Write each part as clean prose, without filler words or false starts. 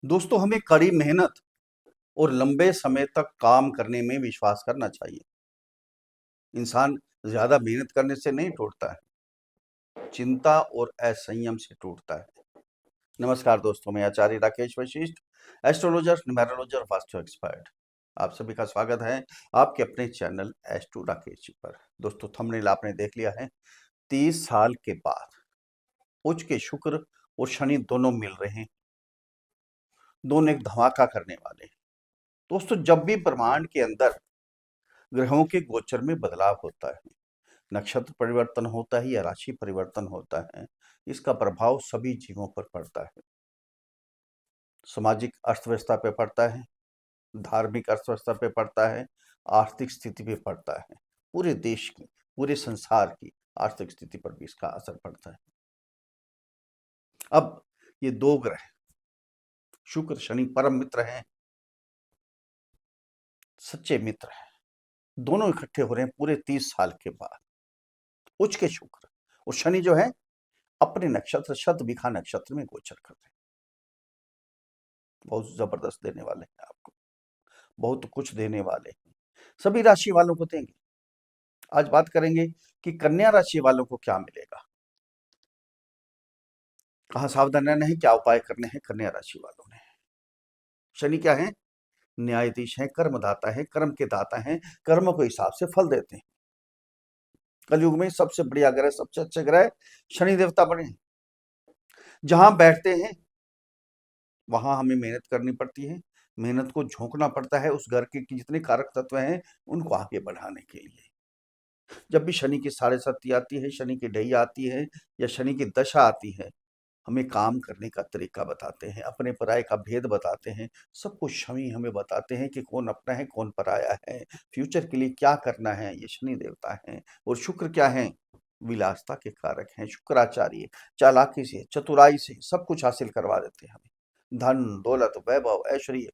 दोस्तों, हमें कड़ी मेहनत और लंबे समय तक काम करने में विश्वास करना चाहिए। इंसान ज्यादा मेहनत करने से नहीं टूटता है, चिंता और असंयम से टूटता है। नमस्कार दोस्तों, मैं आचार्य राकेश वशिष्ठ, एस्ट्रोलॉजर, न्यूमेरोलॉजर, वास्तु एक्सपर्ट। आप सभी का स्वागत है आपके अपने चैनल एस्ट्रो राकेश जी पर। दोस्तों, थंबनेल आपने देख लिया है। 30 साल के बाद उच्च के शुक्र और शनि दोनों मिल रहे हैं। दोनों एक धमाका करने वाले हैं। दोस्तों, जब भी ब्रह्मांड के अंदर ग्रहों के गोचर में बदलाव होता है, नक्षत्र परिवर्तन होता है या राशि परिवर्तन होता है, इसका प्रभाव सभी जीवों पर पड़ता है। सामाजिक अर्थव्यवस्था पे पड़ता है, धार्मिक अर्थव्यवस्था पे पड़ता है, आर्थिक स्थिति पे पड़ता है। पूरे देश की, पूरे संसार की आर्थिक स्थिति पर भी इसका असर पड़ता है। अब ये दो ग्रह शुक्र शनि परम मित्र हैं, सच्चे मित्र हैं। दोनों इकट्ठे हो रहे हैं पूरे 30 साल के बाद। उच्च के शुक्र और शनि जो है अपने नक्षत्र शतभिखा नक्षत्र में गोचर कर रहे हैं। बहुत जबरदस्त देने वाले हैं आपको, बहुत कुछ देने वाले हैं, सभी राशि वालों को देंगे। आज बात करेंगे कि कन्या राशि वालों को क्या मिलेगा, कहाँ सावधान रहना है, क्या उपाय करने हैं कन्या राशि वालों ने। शनि क्या है? न्यायाधीश है, कर्मदाता है, कर्म के दाता हैं, कर्म को हिसाब से फल देते हैं। कलयुग में सबसे बढ़िया ग्रह, सबसे अच्छे ग्रह शनि देवता बने हैं। जहां बैठते हैं वहां हमें मेहनत करनी पड़ती है, मेहनत को झोंकना पड़ता है उस घर के जितने कारक तत्व हैं उनको आगे बढ़ाने के लिए। जब भी शनि की साढ़े साती आती है, शनि की ढैया आती है या शनि की दशा आती है, हमें काम करने का तरीका बताते हैं, अपने पराये का भेद बताते हैं। सब कुछ शनि हमें बताते हैं कि कौन अपना है कौन पराया है, फ्यूचर के लिए क्या करना है। ये शनि देवता है। और शुक्र क्या है? विलासता के कारक हैं। शुक्राचार्य चालाकी से, चतुराई से सब कुछ हासिल करवा देते हैं हमें। धन दौलत वैभव ऐश्वर्य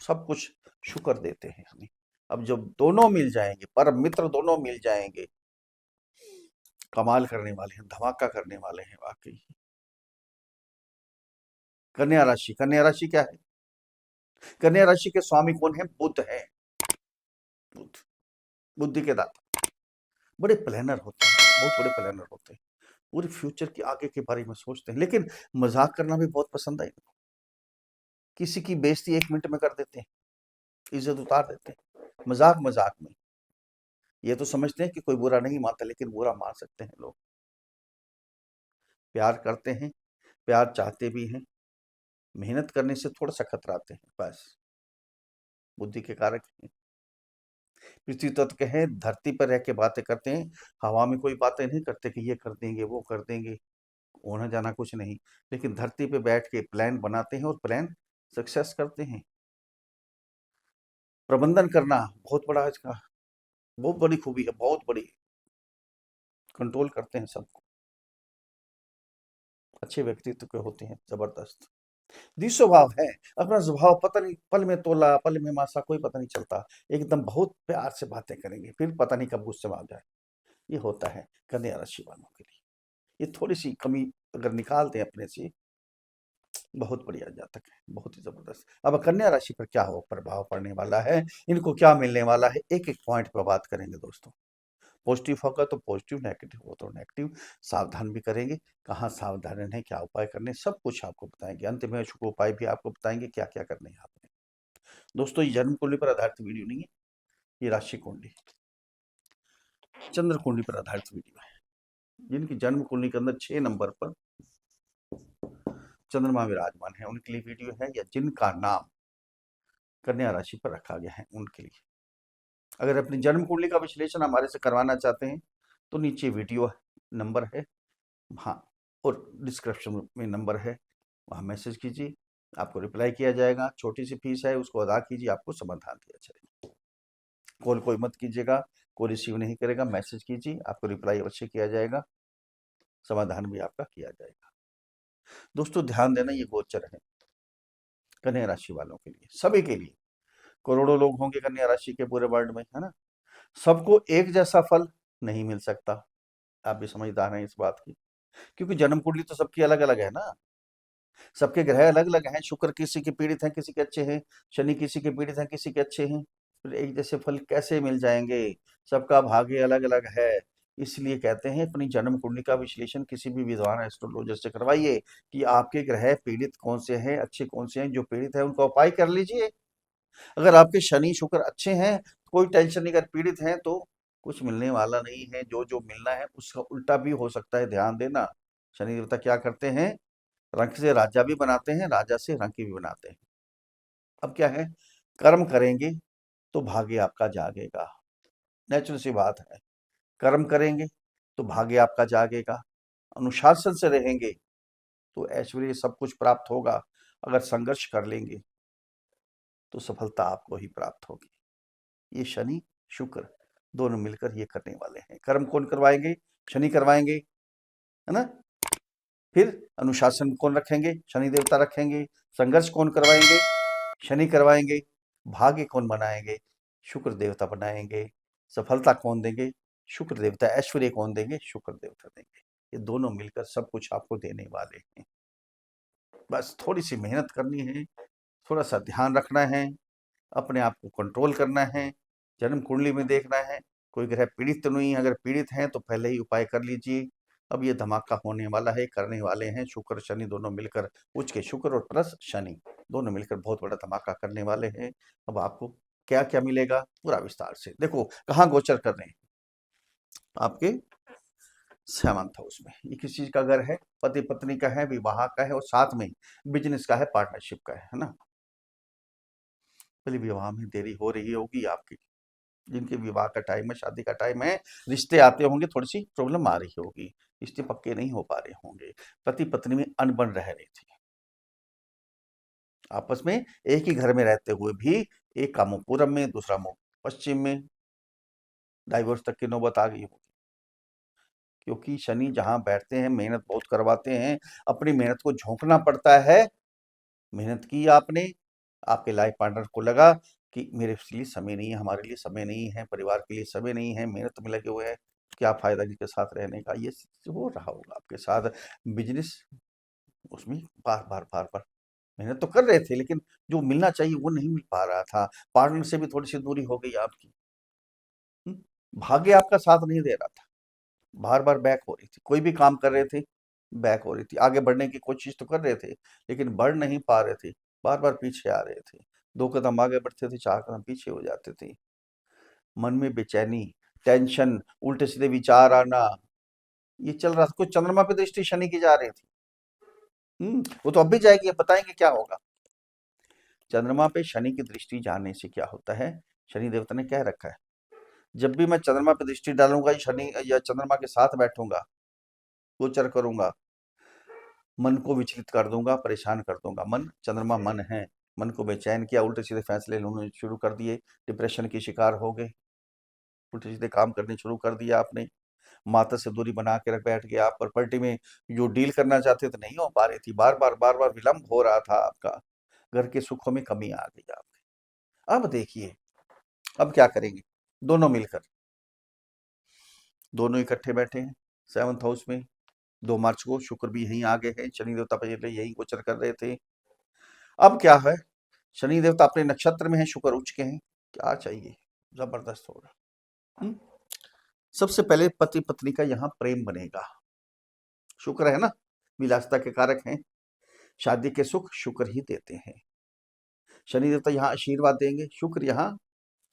सब कुछ शुक्र देते हैं हमें। अब जब दोनों मिल जाएंगे, परम मित्र दोनों मिल जाएंगे, कमाल करने वाले हैं, धमाका करने वाले हैं वाकई। कन्या राशि, कन्या राशि क्या है? कन्या राशि के स्वामी कौन है? बुध है। बुध बुद्धि के दाता, बड़े प्लानर होते हैं, बहुत बड़े प्लानर होते हैं। पूरे फ्यूचर के आगे के बारे में सोचते हैं, लेकिन मजाक करना भी बहुत पसंद है इनको। किसी की बेइज्जती 1 मिनट में कर देते हैं, इज्जत उतार देते हैं मजाक मजाक में। ये तो समझते हैं कि कोई बुरा नहीं मानता, लेकिन बुरा मान सकते हैं लोग। प्यार करते हैं, प्यार चाहते भी हैं, मेहनत करने से थोड़ा सा कतराते हैं बस। बुद्धि के कारक हैं। पृथ्वी तत्व के हैं, धरती पर रह के बातें करते हैं, हवा में कोई बातें नहीं करते कि ये कर देंगे वो कर देंगे, होना जाना कुछ नहीं। लेकिन धरती पे बैठ के प्लान बनाते हैं और प्लान सक्सेस करते हैं। प्रबंधन करना बहुत बड़ा इसका, बहुत बड़ी खूबी है, बहुत बड़ी। कंट्रोल करते हैं सबको, अच्छे व्यक्तित्व के होते हैं, जबरदस्त स्वभाव है। अपना स्वभाव पता नहीं, पल में तोला पल में मासा, कोई पता नहीं चलता। एकदम बहुत प्यार से बातें करेंगे, फिर पता नहीं कब गुस्से में आ जाए। ये होता है कन्या राशि वालों के लिए। ये थोड़ी सी कमी अगर निकाल दें अपने से, बहुत बढ़िया जातक है, बहुत ही जबरदस्त। अब कन्या राशि पर क्या हो प्रभाव पड़ने वाला है, इनको क्या मिलने वाला है, एक एक पॉइंट पर बात करेंगे दोस्तों। पॉजिटिव होगा तो पॉजिटिव, नेगेटिव हो तो नेगेटिव। सावधान भी करेंगे, कहाँ सावधान रहना है, क्या उपाय करने, सब कुछ आपको बताएंगे। अंत में शुक्र उपाय भी आपको बताएंगे क्या क्या करने हैं आपने। दोस्तों, ये जन्म कुंडली पर आधारित वीडियो नहीं है, ये राशि कुंडली, चंद्र कुंडली पर आधारित वीडियो है। जिनकी जन्म कुंडली के अंदर 6 नंबर पर चंद्रमा विराजमान है उनके लिए वीडियो है, या जिनका नाम कन्या राशि पर रखा गया है उनके लिए। अगर अपनी जन्म कुंडली का विश्लेषण हमारे से करवाना चाहते हैं तो नीचे वीडियो नंबर है, हाँ, और डिस्क्रिप्शन में नंबर है, वहाँ मैसेज कीजिए, आपको रिप्लाई किया जाएगा। छोटी सी फीस है, उसको अदा कीजिए, आपको समाधान दिया जाएगा। कॉल कोई मत कीजिएगा, कोई रिसीव नहीं करेगा। मैसेज कीजिए, आपको रिप्लाई अवश्य किया जाएगा, समाधान भी आपका किया जाएगा। दोस्तों, ध्यान देना, ये गोचर है कन्या राशि वालों के लिए, सभी के लिए। करोड़ों लोग होंगे कन्या राशि के पूरे वर्ल्ड में, है ना। सबको एक जैसा फल नहीं मिल सकता, आप भी समझदार हैं इस बात की, क्योंकि जन्म कुंडली तो सबकी अलग अलग है ना। सबके ग्रह अलग अलग हैं, शुक्र किसी के पीड़ित हैं किसी के अच्छे हैं, शनि किसी के पीड़ित हैं किसी के अच्छे हैं, फिर एक जैसे फल कैसे मिल जाएंगे? सबका भाग्य अलग अलग है। इसलिए कहते हैं अपनी जन्म कुंडली का विश्लेषण किसी भी विद्वान एस्ट्रोलॉजर से करवाइए कि आपके ग्रह पीड़ित कौन से हैं, अच्छे कौन से हैं। जो पीड़ित है उनका उपाय कर लीजिए। अगर आपके शनि शुक्र अच्छे हैं तो कोई टेंशन नहीं, अगर पीड़ित हैं तो कुछ मिलने वाला नहीं है। जो जो मिलना है उसका उल्टा भी हो सकता है, ध्यान देना। शनि देवता क्या करते हैं? रंक से राजा भी बनाते हैं, राजा से रंक भी बनाते हैं। अब क्या है, कर्म करेंगे तो भाग्य आपका जागेगा, नेचुरल सी बात है। कर्म करेंगे तो भाग्य आपका जागेगा, अनुशासन से रहेंगे तो ऐश्वर्य सब कुछ प्राप्त होगा। अगर संघर्ष कर लेंगे तो सफलता आपको ही प्राप्त होगी। ये शनि शुक्र दोनों मिलकर ये करने वाले हैं। कर्म कौन करवाएंगे? शनि करवाएंगे, है ना। फिर अनुशासन कौन रखेंगे? शनि देवता रखेंगे। संघर्ष कौन करवाएंगे? शनि करवाएंगे। भाग्य कौन बनाएंगे? शुक्र देवता बनाएंगे। सफलता कौन देंगे? शुक्र देवता। ऐश्वर्य कौन देंगे? शुक्र देवता देंगे। ये दोनों मिलकर सब कुछ आपको देने वाले हैं। बस थोड़ी सी मेहनत करनी है, थोड़ा सा ध्यान रखना है, अपने आप को कंट्रोल करना है, जन्म कुंडली में देखना है कोई ग्रह पीड़ित तो नहीं। अगर पीड़ित हैं तो पहले ही उपाय कर लीजिए। अब ये धमाका होने वाला है, करने वाले हैं शुक्र शनि दोनों मिलकर, उच्च के शुक्र और प्लस शनि दोनों मिलकर बहुत बड़ा धमाका करने वाले हैं। अब आपको क्या क्या मिलेगा पूरा विस्तार से देखो। कहाँ गोचर कर रहे हैं? आपके 7th हाउस में। ये किस चीज का घर है? पति पत्नी का है, विवाह का है, और साथ में बिजनेस का है, पार्टनरशिप का है ना। पहले विवाह में देरी हो रही होगी आपकी, जिनके विवाह का टाइम है, शादी का टाइम है, रिश्ते आते होंगे, थोड़ी सी प्रॉब्लम आ रही होगी, रिश्ते पक्के नहीं हो पा रहे होंगे, पति पत्नी में अनबन रह रही थी, आपस में एक ही घर में रहते हुए भी एक का मुंह पूरब में दूसरा मुंह पश्चिम में, डाइवोर्स तक की नौबत आ गई होगी। क्योंकि शनि जहां बैठते हैं मेहनत बहुत करवाते हैं, अपनी मेहनत को झोंकना पड़ता है। मेहनत की आपने, आपके लाइफ पार्टनर को लगा कि मेरे लिए समय नहीं है, हमारे लिए समय नहीं है, परिवार के लिए समय नहीं है, मेहनत में लगे हुए हैं, क्या फायदा जिसके साथ रहने का। ये हो रहा होगा आपके साथ। बिजनेस उसमें बार बार बार बार मेहनत तो कर रहे थे, लेकिन जो मिलना चाहिए वो नहीं मिल पा रहा था। पार्टनर से भी थोड़ी सी दूरी हो गई आपकी। हम्म, भाग्य आपका साथ नहीं दे रहा था, बार बार बैक हो रही थी। कोई भी काम कर रहे थे, बैक हो रही थी। आगे बढ़ने की कोशिश तो कर रहे थे, लेकिन बढ़ नहीं पा रहे थे, बार बार पीछे आ रहे थे। 2 कदम आगे बढ़ते थे, 4 कदम पीछे हो जाते थे। मन में बेचैनी, टेंशन, उल्टे सीधे विचार आना, ये चल रहा था। कुछ चंद्रमा पे दृष्टि शनि की जा रही थी। वो तो अब भी जाएगी, अब बताएंगे क्या होगा। चंद्रमा पे शनि की दृष्टि जाने से क्या होता है, शनि देवता ने कह रखा है, जब भी मैं चंद्रमा पे दृष्टि डालूंगा, शनि या चंद्रमा के साथ बैठूंगा, गोचर करूंगा, मन को विचलित कर दूंगा, परेशान कर दूंगा। मन, चंद्रमा मन है, मन को बेचैन किया, उल्टे सीधे फैसले लेने शुरू कर दिए, डिप्रेशन की शिकार हो गए, उल्टे सीधे काम करने शुरू कर दिया आपने, माता से दूरी बना के रख बैठ गए आप। प्रॉपर्टी में जो डील करना चाहते थे नहीं हो पा रही थी, बार बार विलंब हो रहा था आपका, घर के सुखों में कमी आ गई आपके। अब देखिए अब क्या करेंगे दोनों मिलकर, दोनों इकट्ठे बैठे हैं 7th हाउस में। 2 मार्च को शुक्र भी यहीं आ गए हैं, शनि देवता पहले यहीं गोचर कर रहे थे। अब क्या है, शनि देवता अपने नक्षत्र में है, शुक्र उच्च के हैं, क्या चाहिए, जबरदस्त होगा। हम्म? सबसे पहले पति पत्नी का यहाँ प्रेम बनेगा। शुक्र है ना, विलासिता के कारक हैं, शादी के सुख शुक्र ही देते हैं। शनि देवता यहाँ आशीर्वाद देंगे, शुक्र यहाँ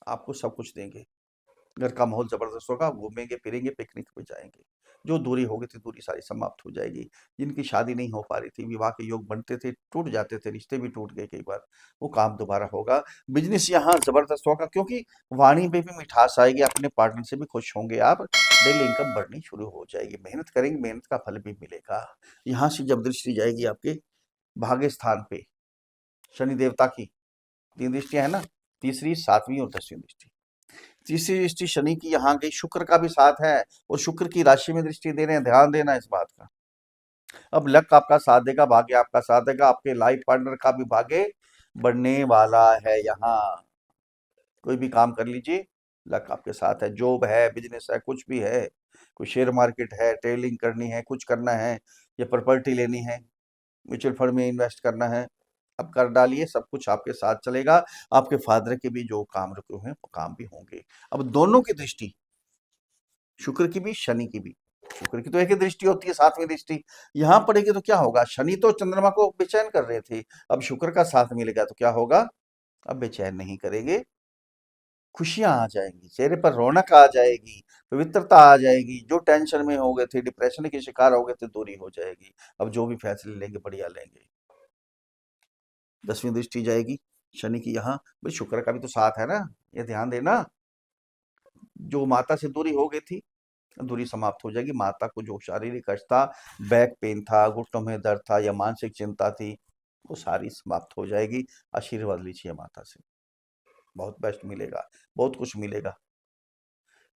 आपको सब कुछ देंगे। घर का माहौल जबरदस्त होगा, घूमेंगे फिरेंगे, पिकनिक पे जाएंगे, जो दूरी हो गई थी दूरी सारी समाप्त हो जाएगी। जिनकी शादी नहीं हो पा रही थी, विवाह के योग बनते थे, टूट जाते थे, रिश्ते भी टूट गए कई बार, वो काम दोबारा होगा। बिजनेस यहाँ जबरदस्त होगा, क्योंकि वाणी में भी मिठास आएगी, अपने पार्टनर से भी खुश होंगे आप, डेली इनकम बढ़नी शुरू हो जाएगी। मेहनत करेंगे, मेहनत का फल भी मिलेगा। यहाँ से जब दृष्टि जाएगी आपके भाग्य स्थान पे, शनि देवता की 3 दृष्टियां है ना, तीसरी, 7वीं और 10वीं दृष्टि। तीसरी दृष्टि शनि की यहाँ गई, शुक्र का भी साथ है, और शुक्र की राशि में दृष्टि दे रहे हैं, ध्यान देना इस बात का। अब लक आपका साथ देगा, भाग्य आपका साथ देगा, आपके लाइफ पार्टनर का भी भाग्य बढ़ने वाला है। यहाँ कोई भी काम कर लीजिए, लक आपके साथ है। जॉब है, बिजनेस है, कुछ भी है, कोई शेयर मार्केट है, ट्रेडिंग करनी है, कुछ करना है, या प्रॉपर्टी लेनी है, म्यूचुअल फंड में इन्वेस्ट करना है, अब कर डालिए, सब कुछ आपके साथ चलेगा। आपके फादर के भी जो काम रुके हुए हैं वो काम भी होंगे। अब दोनों की दृष्टि, शुक्र की भी शनि की भी, शुक्र की तो एक ही दृष्टि होती है, सातवीं दृष्टि यहां पड़ेगी तो क्या होगा? शनि तो चंद्रमा को बेचैन कर रहे थे, अब शुक्र का साथ मिलेगा तो क्या होगा? अब बेचैन नहीं करेंगे, खुशियां आ जाएंगी, चेहरे पर रौनक आ जाएगी, पवित्रता आ जाएगी। जो टेंशन में हो गए थे, डिप्रेशन के शिकार हो गए थे, दूरी हो जाएगी। अब जो भी फैसले लेंगे बढ़िया लेंगे। 10वीं दृष्टि जाएगी शनि की यहाँ, भाई शुक्र का भी तो साथ है ना, ये ध्यान देना। जो माता से दूरी हो गई थी, दूरी समाप्त हो जाएगी। माता को जो शारीरिक कष्ट था, बैक पेन था, घुटनों में दर्द था या मानसिक चिंता थी, वो सारी समाप्त हो जाएगी। आशीर्वाद लीजिए माता से, बहुत बेस्ट मिलेगा, बहुत कुछ मिलेगा।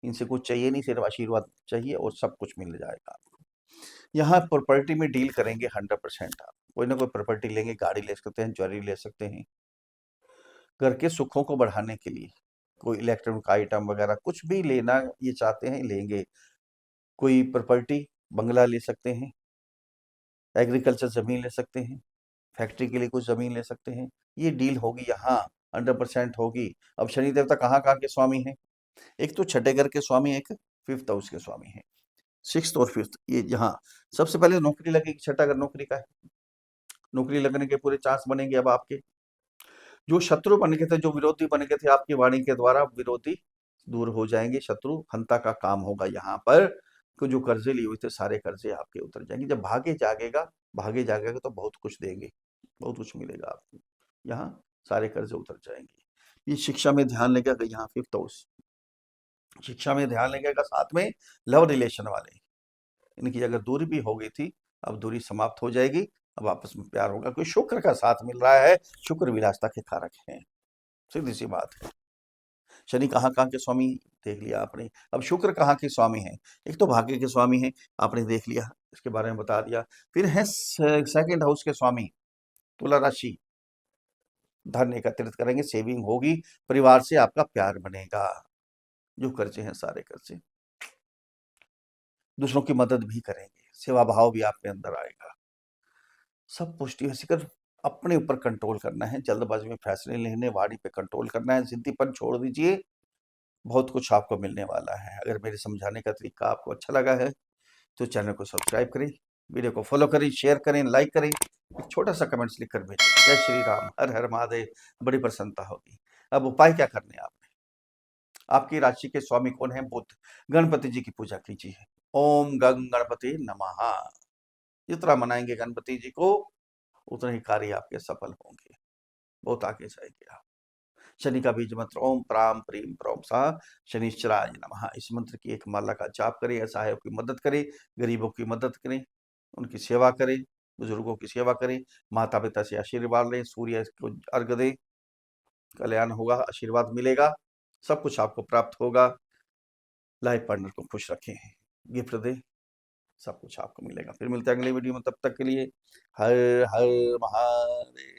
इनसे कुछ चाहिए नहीं, सिर्फ आशीर्वाद चाहिए और सब कुछ मिल जाएगा आपको। यहाँ प्रॉपर्टी में डील करेंगे 100%। आप कोई ना कोई प्रॉपर्टी लेंगे, गाड़ी ले सकते हैं, ज्वेलरी ले सकते हैं, घर के सुखों को बढ़ाने के लिए। कोई इलेक्ट्रॉनिक आइटम वगैरह कुछ भी लेना ये चाहते हैं लेंगे। कोई प्रॉपर्टी, बंगला ले सकते हैं, एग्रीकल्चर जमीन ले सकते हैं, फैक्ट्री के लिए कुछ जमीन ले सकते हैं। ये डील होगी यहाँ, 100% होगी। अब शनि देवता कहाँ कहाँ के स्वामी हैं? एक तो छठे घर के स्वामी, एक फिफ्थ हाउस के स्वामी हैं, सिक्स्थ और फिफ्थ। ये यहाँ सबसे पहले नौकरी लगेगी, छठा घर नौकरी का है, नौकरी लगने के पूरे चांस बनेंगे। अब आपके जो शत्रु बन गए थे, जो विरोधी बन गए थे, आपकी वाणी के द्वारा विरोधी दूर हो जाएंगे। शत्रु हंता का काम होगा यहाँ पर। तो जो कर्जे लिए हुए थे, सारे कर्जे आपके उतर जाएंगे। जब भागे जागेगा तो बहुत कुछ देंगे, बहुत कुछ मिलेगा आपको। यहाँ सारे कर्जे उतर जाएंगे। ये शिक्षा में ध्यान लगेगा, यहाँ फिफ्थ हाउस, शिक्षा में ध्यान लगेगा। साथ में लव रिलेशन वाले, इनकी अगर दूरी भी हो गई थी, अब दूरी समाप्त हो जाएगी। अब आपस में प्यार होगा। कोई शुक्र का साथ मिल रहा है, शुक्र विलासता के कारक हैं, सीधी सी बात है। शनि कहाँ कहाँ के स्वामी देख लिया आपने। अब शुक्र कहाँ के स्वामी हैं? एक तो भाग्य के स्वामी हैं, आपने देख लिया, इसके बारे में बता दिया। फिर है सेकंड हाउस के स्वामी, तुला राशि। धन एकत्रित करेंगे, सेविंग होगी, परिवार से आपका प्यार बनेगा। जो कर्जे हैं सारे कर्जे, दूसरों की मदद भी करेंगे, सेवा भाव भी आपके अंदर आएगा। सब पुष्टि है। कर अपने ऊपर कंट्रोल करना है, जल्दबाजी में फैसले लेने, वाणी पे कंट्रोल करना है, जिद्दीपन छोड़ दीजिए, बहुत कुछ आपको मिलने वाला है। अगर मेरे समझाने का तरीका आपको अच्छा लगा है तो चैनल को सब्सक्राइब करें, वीडियो को फॉलो करें, शेयर करें, लाइक करें, एक छोटा सा कमेंट्स लिख कर भेजें। जय श्री राम, हर हर महादेव। बड़ी प्रसन्नता होगी। अब उपाय क्या करने हैं आपने? आपकी राशि के स्वामी कौन है? बुध। गणपति जी की पूजा कीजिए। ओम गंग गणपति नमः। जितना मनाएंगे गणपति जी को, उतने ही कार्य आपके सफल होंगे, बहुत आगे जाएंगे आप। शनि का बीज मंत्र ओम प्राम प्रीम प्रोम सा शनिश्चराय नमः, इस मंत्र की एक माला का जाप करें, असहायों की मदद करें, गरीबों की मदद करें, उनकी सेवा करें, बुजुर्गों की सेवा करें, माता पिता से आशीर्वाद लें, सूर्य को अर्घ दें, कल्याण होगा, आशीर्वाद मिलेगा, सब कुछ आपको प्राप्त होगा। लाइफ पार्टनर को खुश रखें, गिफ्ट दें, सब कुछ आपको मिलेगा। फिर मिलते हैं अगले वीडियो में, तब तक के लिए हर हर महादेव।